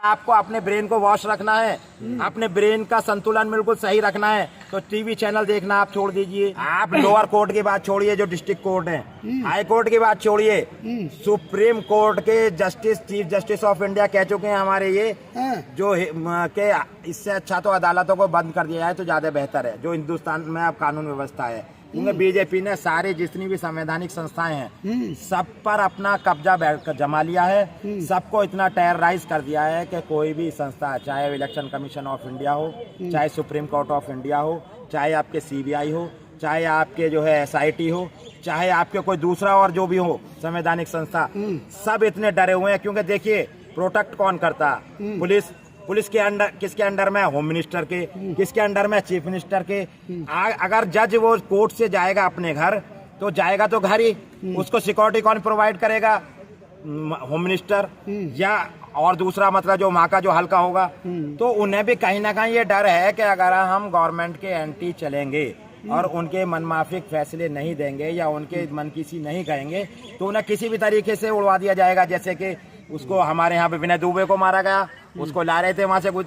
आपको अपने ब्रेन को वॉश रखना है, अपने ब्रेन का संतुलन बिल्कुल सही रखना है तो टीवी चैनल देखना आप छोड़ दीजिए। आप लोअर कोर्ट की बात छोड़िए जो डिस्ट्रिक्ट कोर्ट है, हाई कोर्ट की बात छोड़िए, सुप्रीम कोर्ट के justice, chief justice of India कह चुके हैं हमारे ये जो के इससे अच्छा तो अदालतों को बंद कर दिया जाए तो ज्यादा बेहतर है जो हिंदुस्तान में अब कानून व्यवस्था है। क्योंकि बीजेपी ने सारी जितनी भी संवैधानिक संस्थाएं हैं सब पर अपना कब्जा जमा लिया है, सबको इतना टेरराइज कर दिया है कि कोई भी संस्था, चाहे इलेक्शन कमीशन ऑफ इंडिया हो, चाहे सुप्रीम कोर्ट ऑफ इंडिया हो, चाहे आपके सीबीआई हो, चाहे आपके जो है एसआईटी हो, चाहे आपके कोई दूसरा और जो भी हो संवैधानिक संस्था, सब इतने डरे हुए हैं। क्योंकि देखिए प्रोटेक्ट कौन करता, पुलिस के अंडर, किसके अंडर में, होम मिनिस्टर के, किसके अंडर में, चीफ मिनिस्टर के। अगर जज वो कोर्ट से जाएगा अपने घर तो जाएगा तो घर ही, उसको सिक्योरिटी कौन प्रोवाइड करेगा, होम मिनिस्टर या और दूसरा मतलब जो वहाँ का जो हल्का होगा। तो उन्हें भी कहीं ना कहीं ये डर है कि अगर हम गवर्नमेंट के एंटी चलेंगे और उनके मनमाफिक फैसले नहीं देंगे या उनके मन की सी नहीं कहेंगे तो उन्हें किसी भी तरीके से उड़वा दिया जाएगा। जैसे कि उसको हमारे यहाँ पे विनय दुबे को मारा गया, उसको ला रहे थे वहां से कुछ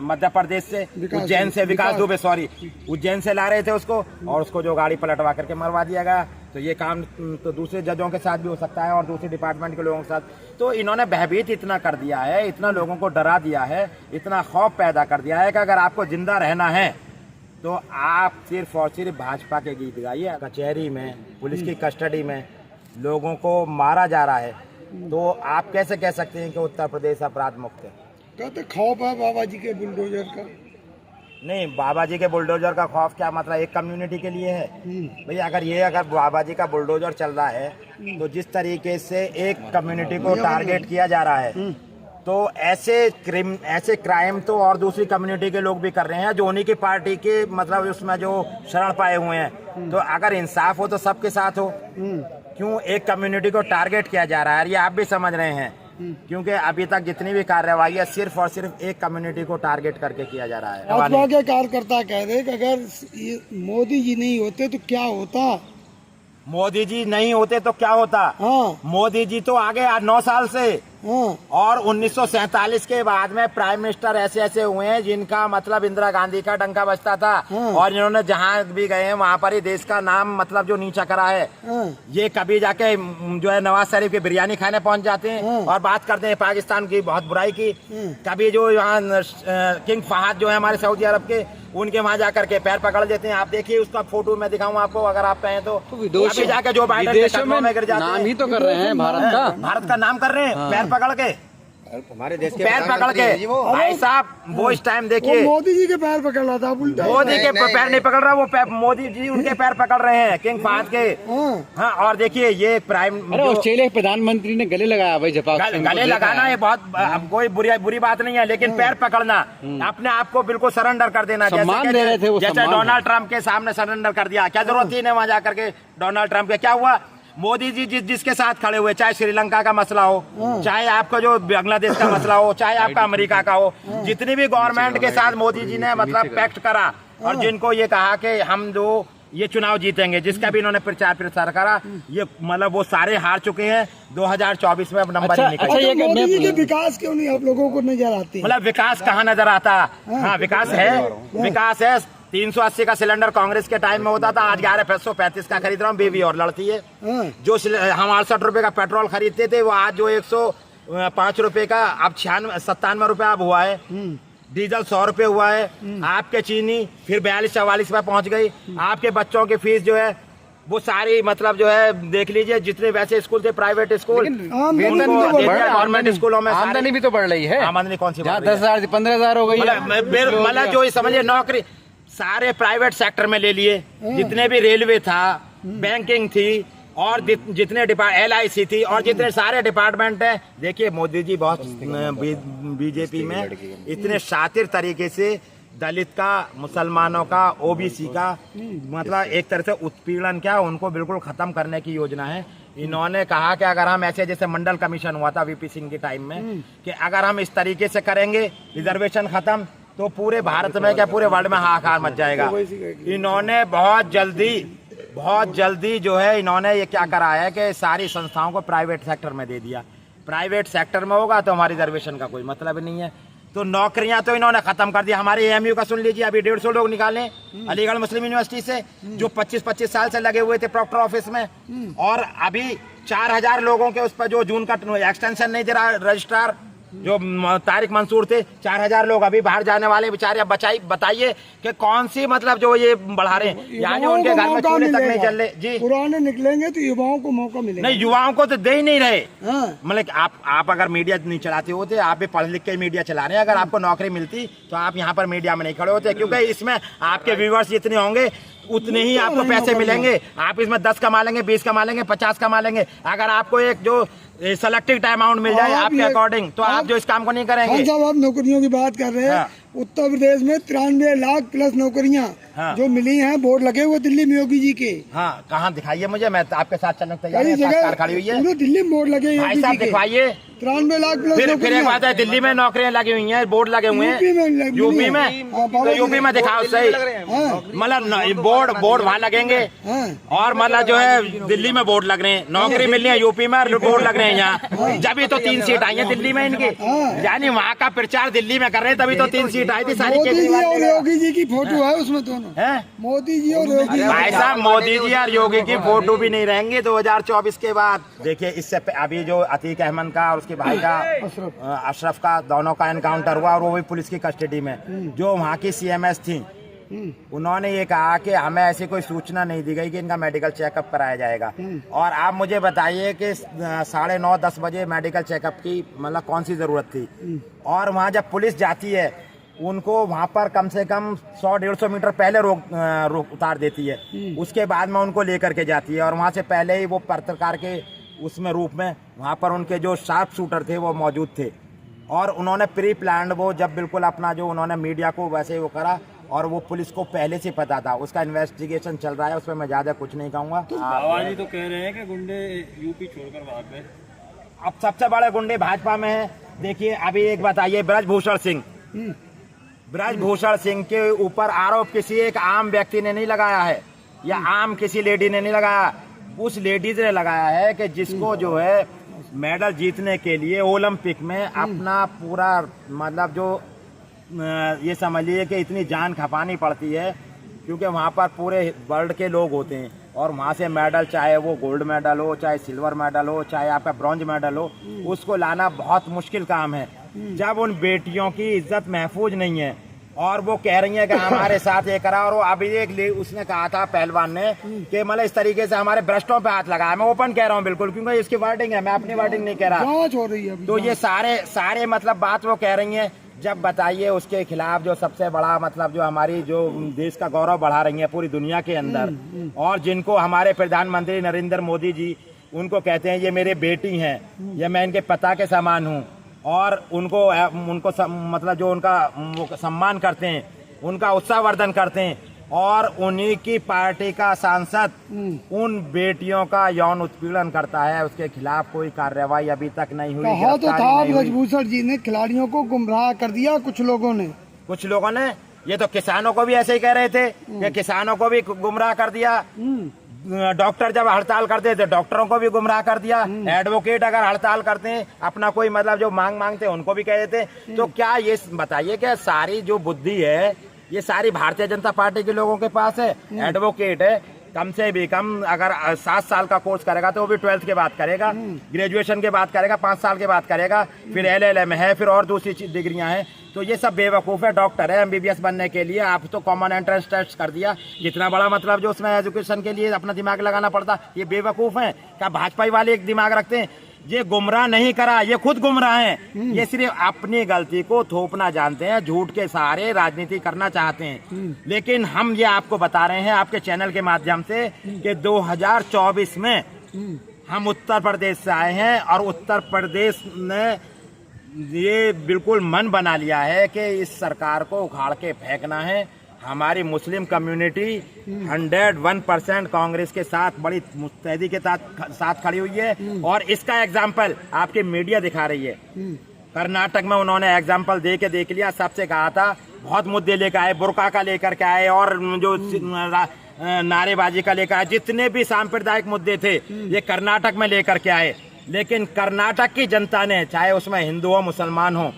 मध्य प्रदेश से, उज्जैन से, विकास दुबे सॉरी, उज्जैन से ला रहे थे उसको और उसको जो गाड़ी पलटवा करके मरवा दिया गया। तो ये काम तो दूसरे जजों के साथ भी हो सकता है और दूसरे डिपार्टमेंट के लोगों के साथ। तो इन्होंने भयभीत इतना कर दिया है, इतना लोगों को डरा दिया है, इतना खौफ पैदा कर दिया है कि अगर आपको जिंदा रहना है तो आप सिर्फ और सिर्फ भाजपा के गीत गाइए। कचहरी में, पुलिस की कस्टडी में लोगों को मारा जा रहा है तो आप कैसे कह सकते हैं कि उत्तर प्रदेश अपराध मुक्त है? कहते खौफ है बाबा जी के बुलडोजर का। नहीं, बाबा जी के बुलडोजर का खौफ क्या मतलब एक कम्युनिटी के लिए है भैया? अगर बाबा जी का बुलडोजर चल रहा है तो जिस तरीके से एक कम्युनिटी को टारगेट किया जा रहा है तो ऐसे क्राइम तो और दूसरी कम्युनिटी के लोग भी कर रहे हैं जो उन्हीं की पार्टी के मतलब उसमें जो शरण पाए हुए हैं। तो अगर इंसाफ हो तो सबके साथ हो, क्यों एक कम्युनिटी को टारगेट किया जा रहा है? ये आप भी समझ रहे हैं क्योंकि अभी तक जितनी भी कार्रवाई है सिर्फ और सिर्फ एक कम्युनिटी को टारगेट करके किया जा रहा है। भाजपा के कार्यकर्ता कह रहे कि अगर मोदी जी नहीं होते तो क्या होता? मोदी जी नहीं होते तो क्या होता? हाँ। मोदी जी तो आगे 9 साल से और 1947 के बाद में प्राइम मिनिस्टर ऐसे हुए हैं जिनका मतलब इंदिरा गांधी का डंका बजता था और इन्होंने जहां भी गए हैं वहां पर ही देश का नाम मतलब जो नीचा करा है। ये कभी जाके जो है नवाज शरीफ की बिरयानी खाने पहुंच जाते हैं और बात करते हैं पाकिस्तान की बहुत बुराई की। कभी जो यहाँ किंग फहद जो है हमारे सऊदी अरब के, उनके वहां जाकर के पैर पकड़ देते हैं। आप देखिए उसका फोटो मैं दिखाऊं आपको अगर आप कहें तो। अभी जाके जो बाइडेन में गिर जाते हैं, नाम ही तो कर रहे हैं भारत का नाम कर रहे हैं, पैर पकड़ के, हमारे देश के पैर पकड़ के। भाई साहब वो इस टाइम देखिए मोदी जी के पैर पकड़ रहा था, उल्टा मोदी के पैर नहीं पकड़ रहा, वो मोदी जी उनके पैर पकड़ रहे हैं किंग फहद के। हाँ, और देखिए ये प्राइम ऑस्ट्रेलिया के प्रधानमंत्री ने गले लगाया भाई, गले लगाना ये बहुत कोई बुरी बात नहीं है, लेकिन पैर पकड़ना, अपने आप को बिल्कुल सरेंडर कर देना, जैसे डोनाल्ड ट्रम्प के सामने सरेंडर कर दिया। क्या जरूरत थी वहां जाकर के डोनाल्ड ट्रम्प के? क्या हुआ? मोदी जी जिसके साथ खड़े हुए, चाहे श्रीलंका का मसला हो, चाहे आपका जो बांग्लादेश का मसला हो, चाहे आपका अमेरिका का हो, जितनी भी गवर्नमेंट के साथ मोदी जी ने मतलब पैक्ट करा और जिनको ये कहा कि हम जो ये चुनाव जीतेंगे, जिसका भी इन्होंने प्रचार प्रसार करा, ये मतलब वो सारे हार चुके हैं। 2024 में अब नंबर ही निकला। मोदी जी के विकास क्यों नहीं आप लोगों को नजर आती? मतलब विकास कहाँ नजर आता? हाँ विकास है। 380 का सिलेंडर कांग्रेस के टाइम में होता था, आज 1135 का खरीद रहा हूँ, बेबी और लड़ती है। जो हम 68 रुपए का पेट्रोल खरीदते थे वो आज जो 105 रुपए का अब 97 रुपए अब हुआ है। डीजल 100 रुपए हुआ है। आपके चीनी फिर 42-44 पे पहुंच गई। आपके बच्चों की फीस जो है वो सारी मतलब जो है देख लीजिए, जितने वैसे स्कूल थे प्राइवेट स्कूल, गवर्नमेंट स्कूलों में आमदनी भी तो बढ़ रही है। आमदनी कौन सी? 10,000 15,000 हो गई। मतलब जो समझिए नौकरी सारे प्राइवेट सेक्टर में ले लिए, जितने भी रेलवे था, बैंकिंग थी और जितने LIC थी और जितने सारे डिपार्टमेंट हैं। देखिए मोदी जी बहुत बीजेपी में इतने शातिर तरीके से दलित का, मुसलमानों का, OBC का मतलब एक तरह से उत्पीड़न क्या उनको बिल्कुल खत्म करने की योजना है। इन्होंने कहा कि अगर हम ऐसे जैसे मंडल कमीशन हुआ था VP सिंह के टाइम में, कि अगर हम इस तरीके से करेंगे रिजर्वेशन खत्म तो पूरे भारत में क्या पूरे वर्ल्ड में हाहाकार मच जाएगा। इन्होंने बहुत जल्दी जो है इन्होंने ये क्या करा है कि सारी संस्थाओं को प्राइवेट सेक्टर में दे दिया। प्राइवेट सेक्टर में होगा तो हमारी रिजर्वेशन का कोई मतलब नहीं है। तो नौकरियां तो इन्होंने खत्म कर दी। हमारे एएमयू का सुन लीजिए, अभी 150 लोग निकाले अलीगढ़ मुस्लिम यूनिवर्सिटी से, जो 25-25 साल से लगे हुए थे प्रॉक्टर ऑफिस में, और अभी 4000 लोगों के उस पर जो जून का एक्सटेंशन नहीं दे रहा रजिस्ट्रार, जो तारिक मंसूर थे, 4000 लोग अभी बाहर जाने वाले बेचारे। अब बताइए कि कौन सी मतलब जो ये बढ़ा रहे हैं, यहाँ जो उनके घर में चूल्हे तक नहीं चल रहे। जी, पुराने निकलेंगे तो युवाओं को मौका मिलेगा। नहीं, युवाओं को तो दे ही नहीं रहे। हाँ। मतलब आप अगर मीडिया नहीं चलाते होते, आप भी पढ़ लिख के मीडिया चला रहे हैं, अगर आपको नौकरी मिलती तो आप यहाँ पर मीडिया में नहीं खड़े होते, क्योंकि इसमें आपके व्यूवर्स जितने होंगे उतने ही आपको पैसे मिलेंगे। आप इसमें 10 कमा लेंगे, 20 कमा लेंगे, 50 कमा लेंगे। अगर आपको एक जो सेलेक्टेड अमाउंट मिल जाए आपके अकॉर्डिंग, तो आप जो इस काम को नहीं करेंगे। साहब, आप नौकरियों की बात कर रहे हैं। हाँ। उत्तर प्रदेश में 93 लाख प्लस नौकरियां हाँ। जो मिली हैं, बोर्ड लगे हुए दिल्ली में योगी जी के। हाँ, कहाँ दिखाइए मुझे, मैं आपके साथ चलने को तैयार कई हूं। जगह कार खड़ी हुई है, पूरे दिल्ली में बोर्ड लगे हैं भाई योगी साहब जी के। दिखवाइए। 93 लाख प्लस फिर एक नौकरियां। बात है, दिल्ली में नौकरियां लगी हुई हैं, बोर्ड लगे हुए यूपी में हैं, यूपी में, हाँ, तो यूपी में दिखाओ सही। हाँ। मतलब बोर्ड वहाँ लगेंगे, हाँ। और मतलब जो है दिल्ली में बोर्ड लग रहे हैं, नौकरी मिल रही है यूपी में, और बोर्ड लग रहे हैं यहाँ। जब भी तो 3 सीट आई है दिल्ली में इनके, यानी वहाँ का प्रचार दिल्ली में कर रहे हैं, तभी तो 3 सीट आई थी सारी। मोदी जी और योगी जी की फोटो है उसमें, दोनों है मोदी जी और योगी जी। भाई साहब, मोदी जी और योगी की फोटो भी नहीं रहेंगे 2024 के बाद। देखिए, इससे अभी जो अतीक अहमद का और उसके भाई का अशरफ का, दोनों का एनकाउंटर हुआ, और वो भी पुलिस की कस्टडी में। जो वहाँ की CMS थी, उन्होंने ये कहा कि हमें ऐसी कोई सूचना नहीं दी गई कि इनका मेडिकल चेकअप कराया जाएगा। और आप मुझे बताइए कि 9:30-10 बजे मेडिकल चेकअप की मतलब कौन सी जरूरत थी? और वहाँ जब पुलिस जाती है, उनको वहाँ पर कम से कम 100-150 मीटर पहले रोक उतार देती है, उसके बाद में उनको लेकर के जाती है। और वहाँ से पहले ही वो पत्रकार के उसमें रूप में वहाँ पर उनके जो शार्प शूटर थे वो मौजूद थे, और उन्होंने प्री प्लान्ड वो जब बिल्कुल अपना जो उन्होंने मीडिया को वैसे वो करा, और वो पुलिस को पहले से पता था। उसका इन्वेस्टिगेशन चल रहा है, उसमें मैं ज्यादा कुछ नहीं कहूँगा। बाबाजी तो कह रहे हैं कि गुंडे यूपी छोड़कर वहाँ पे। अब सबसे बड़े गुंडे भाजपा में हैं। देखिए, अभी एक बताइए, ब्रजभूषण सिंह के ऊपर आरोप किसी एक आम व्यक्ति ने नहीं लगाया है, या आम किसी लेडी ने नहीं लगाया, उस लेडीज ने लगाया है कि जिसको जो है मेडल जीतने के लिए ओलंपिक में अपना पूरा मतलब जो ये समझिए कि इतनी जान खपानी पड़ती है, क्योंकि वहाँ पर पूरे वर्ल्ड के लोग होते हैं, और वहाँ से मेडल, चाहे वो गोल्ड मेडल हो, चाहे सिल्वर मेडल हो, चाहे आपका ब्रॉन्ज मेडल हो, उसको लाना बहुत मुश्किल काम है। जब उन बेटियों की इज्जत महफूज नहीं है, और वो कह रही है कि हमारे साथ ये करा, और वो अभी एक उसने कहा था पहलवान ने कि मतलब इस तरीके से हमारे भ्रष्टों पे हाथ लगाया। मैं ओपन कह रहा हूँ बिल्कुल, क्योंकि इसकी वर्डिंग है, मैं अपनी वर्डिंग नहीं कह रहा। जांच हो रही है। तो ये सारे मतलब बात वो कह रही हैं। जब बताइए उसके खिलाफ जो सबसे बड़ा मतलब जो हमारी जो देश का गौरव बढ़ा रही है पूरी दुनिया के अंदर, और जिनको हमारे प्रधानमंत्री नरेंद्र मोदी जी उनको कहते हैं ये मेरे बेटी हैं, ये मैं इनके पता के समान हूँ, और उनको मतलब जो उनका वो सम्मान करते हैं, उनका उत्साहवर्धन करते हैं, और उन्हीं की पार्टी का सांसद उन बेटियों का यौन उत्पीड़न करता है, उसके खिलाफ कोई कार्रवाई अभी तक नहीं हुई। कहा तो था ब्रजभूषण जी ने खिलाड़ियों को गुमराह कर दिया कुछ लोगों ने। ये तो किसानों को भी ऐसे ही कह रहे थे कि किसानों को भी गुमराह कर दिया। डॉक्टर जब हड़ताल करते थे, डॉक्टरों को भी गुमराह कर दिया। एडवोकेट अगर हड़ताल करते हैं, अपना कोई मतलब जो मांगते हैं, उनको भी कह देते। तो क्या ये बताइए कि सारी जो बुद्धि है ये सारी भारतीय जनता पार्टी के लोगों के पास है? एडवोकेट है, कम से भी कम अगर 7 साल का कोर्स करेगा तो वो भी 12th के बाद करेगा, ग्रेजुएशन के बाद करेगा, 5 साल के बाद करेगा, फिर LLM है, फिर और दूसरी डिग्रियां हैं। तो ये सब बेवकूफ़ है। डॉक्टर है, MBBS बनने के लिए आप तो कॉमन एंट्रेंस टेस्ट कर दिया, कितना बड़ा मतलब जो उसमें एजुकेशन के लिए अपना दिमाग लगाना पड़ता। ये बेवकूफ़ है। क्या भाजपा वाले एक दिमाग रखते हैं? ये गुमराह नहीं करा, ये खुद गुमराह हैं। ये सिर्फ अपनी गलती को थोपना जानते हैं, झूठ के सहारे राजनीति करना चाहते हैं। लेकिन हम ये आपको बता रहे हैं आपके चैनल के माध्यम से कि 2024 में हम उत्तर प्रदेश से आए हैं, और उत्तर प्रदेश ने ये बिल्कुल मन बना लिया है कि इस सरकार को उखाड़ के फेंकना है। हमारी मुस्लिम कम्युनिटी 101% कांग्रेस के साथ बड़ी मुस्तैदी के साथ खड़ी हुई है, और इसका एग्जाम्पल आपकी मीडिया दिखा रही है। कर्नाटक में उन्होंने एग्जाम्पल देख लिया, सबसे कहा था बहुत मुद्दे लेकर आए, बुर्का का लेकर के आए, और जो नारेबाजी का लेकर आए, जितने भी सांप्रदायिक मुद्दे थे ये कर्नाटक में लेकर के आए, लेकिन कर्नाटक की जनता ने, चाहे उसमें हिंदू हो मुसलमान हो,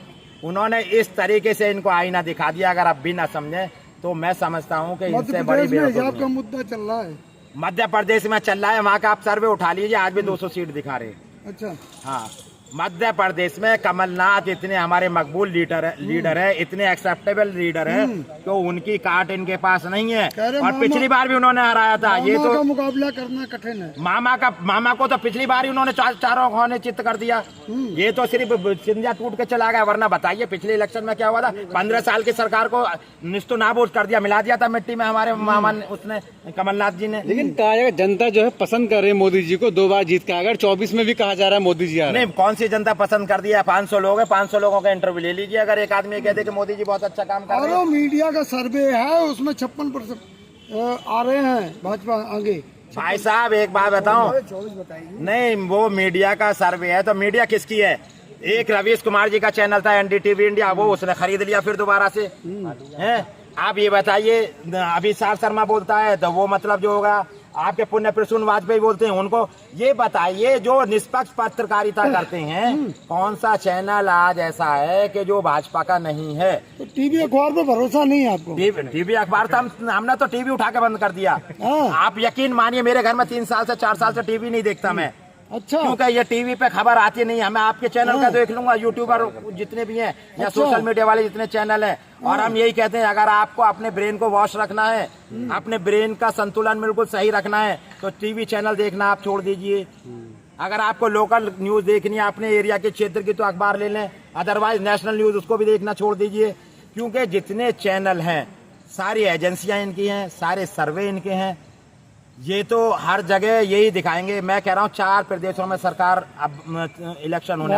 उन्होंने इस तरीके से इनको आईना दिखा दिया। अगर आप भी ना समझे तो मैं समझता हूँ कि मध्य इससे बड़ी प्रदेश में बेवकूफ़ी हिजाब का नहीं। मुद्दा चल रहा है। मध्य प्रदेश में चल रहा है, वहाँ का आप सर्वे उठा लीजिए, आज भी 200 सीट दिखा रहे हैं। अच्छा, हाँ, मध्य प्रदेश में कमलनाथ इतने हमारे मकबूल लीडर है, इतने एक्सेप्टेबल लीडर है, तो उनकी काट इनके पास नहीं है। कह रहे और पिछली बार भी उन्होंने हराया था। ये मामा तो का मुकाबला करना कठिन है। मामा को तो पिछली बार ही उन्होंने चारों खाने चित्त कर दिया। ये तो सिर्फ सिंधिया टूट के चला गया, वरना बताइए पिछले इलेक्शन में क्या हुआ था। 15 साल की सरकार को निस्तु नाबूद कर दिया, मिला दिया था मिट्टी में हमारे मामा ने, उसने कमलनाथ जी ने। लेकिन कहा जाएगा जनता जो है पसंद कर रही है मोदी जी को, 2 बार जीत के। अगर 24 में भी कहा जा रहा है मोदी जी आ रहे हैं। नहीं, कौन सी जनता पसंद कर दिया? 500 लोग हैं, 500 लोगों का इंटरव्यू ले लीजिए। अगर एक आदमी कहते कि मोदी जी बहुत अच्छा काम कर और रहे वो हैं। मीडिया का सर्वे है, उसमें 56% आ रहे हैं भाजपा आगे। भाई साहब एक बात बताऊं, 24 बताइए। नहीं वो मीडिया का सर्वे है तो मीडिया किसकी है? एक रवीश कुमार जी का चैनल था एनडीटीवी इंडिया, वो उसने खरीद लिया फिर दोबारा से। हैं? आप ये बताइए, अभी सार शर्मा बोलता है तो वो मतलब जो होगा, आपके पुण्य प्रसून वाजपेयी बोलते हैं, उनको ये बताइए जो निष्पक्ष पत्रकारिता करते हैं, कौन सा चैनल आज ऐसा है कि जो भाजपा का नहीं है? तो टीवी अखबार पे भरोसा नहीं है आपको? टीवी अखबार था, हमने तो टीवी उठा के बंद कर दिया। हाँ। आप यकीन मानिए मेरे घर में 3 साल से 4 साल से टीवी नहीं देखता मैं, अच्छा, क्योंकि ये टीवी पे खबर आती नहीं है। मैं आपके चैनल का देख लूंगा, यूट्यूबर जितने भी हैं या अच्छा। सोशल मीडिया वाले जितने चैनल हैं, और हम यही कहते हैं अगर आपको अपने ब्रेन को वॉश रखना है, अपने ब्रेन का संतुलन बिल्कुल सही रखना है, तो टीवी चैनल देखना आप छोड़ दीजिए। अगर आपको लोकल न्यूज देखनी है अपने एरिया के क्षेत्र की तो अखबार ले लें, अदरवाइज नेशनल न्यूज उसको भी देखना छोड़ दीजिए। क्योंकि जितने चैनल हैं सारी एजेंसियां इनकी हैं, सारे सर्वे इनके हैं, ये तो हर जगह यही दिखाएंगे। मैं कह रहा हूँ 4 प्रदेशों में सरकार अब इलेक्शन होने